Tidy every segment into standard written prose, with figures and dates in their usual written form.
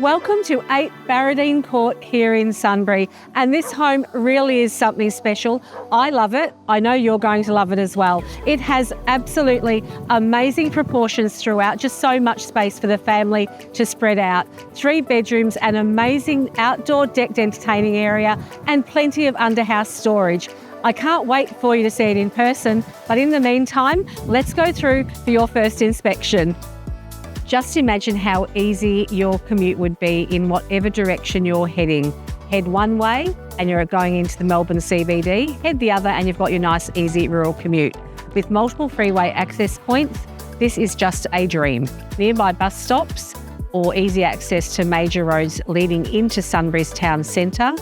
Welcome to 8 Baradine Court here in Sunbury, and this home really is something special. I love it. I know you're going to love it as well. It has absolutely amazing proportions throughout, just so much space for the family to spread out. 3 bedrooms, an amazing outdoor decked entertaining area, and plenty of underhouse storage. I can't wait for you to see it in person, but in the meantime, let's go through for your first inspection. Just imagine how easy your commute would be in whatever direction you're heading. Head one way and you're going into the Melbourne CBD, head the other and you've got your nice easy rural commute. With multiple freeway access points, this is just a dream. Nearby bus stops or easy access to major roads leading into Sunbury's town centre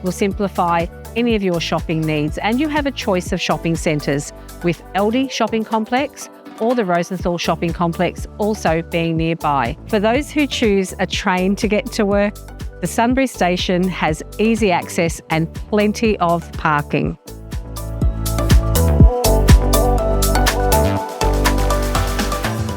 will simplify any of your shopping needs, and you have a choice of shopping centres with Aldi Shopping Complex or the Rosenthal Shopping Complex also being nearby. For those who choose a train to get to work, the Sunbury station has easy access and plenty of parking.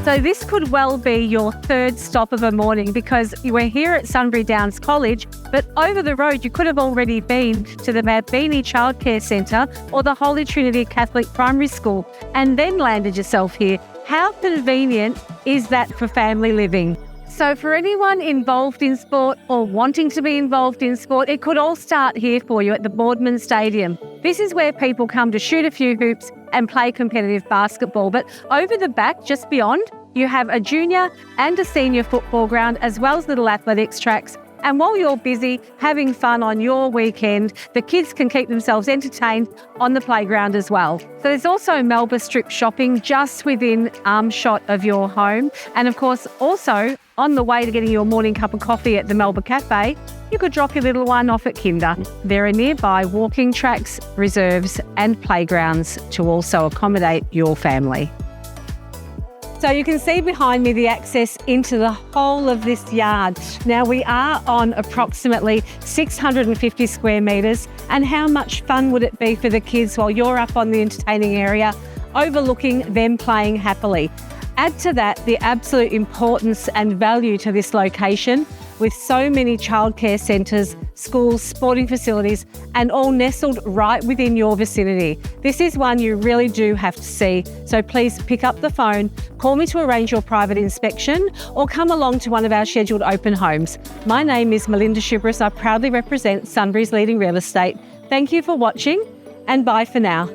So this could well be your third stop of a morning, because we're here at Sunbury Downs College, but over the road you could have already been to the Baradine Childcare Centre or the Holy Trinity Catholic Primary School and then landed yourself here. How convenient is that for family living? So for anyone involved in sport or wanting to be involved in sport, it could all start here for you at the Boardman Stadium. This is where people come to shoot a few hoops and play competitive basketball. But over the back, just beyond, you have a junior and a senior football ground, as well as little athletics tracks. And while you're busy having fun on your weekend, the kids can keep themselves entertained on the playground as well. So there's also Melba strip shopping just within armshot of your home. And of course, also on the way to getting your morning cup of coffee at the Melba Cafe, you could drop your little one off at Kinder. There are nearby walking tracks, reserves and playgrounds to also accommodate your family. So you can see behind me the access into the whole of this yard. Now we are on approximately 650 square metres, and how much fun would it be for the kids while you're up on the entertaining area overlooking them playing happily. Add to that the absolute importance and value to this location, with so many childcare centres, schools, sporting facilities, and all nestled right within your vicinity. This is one you really do have to see, so please pick up the phone, call me to arrange your private inspection, or come along to one of our scheduled open homes. My name is Melinda Xiberras. I proudly represent Sunbury's leading real estate. Thank you for watching, and bye for now.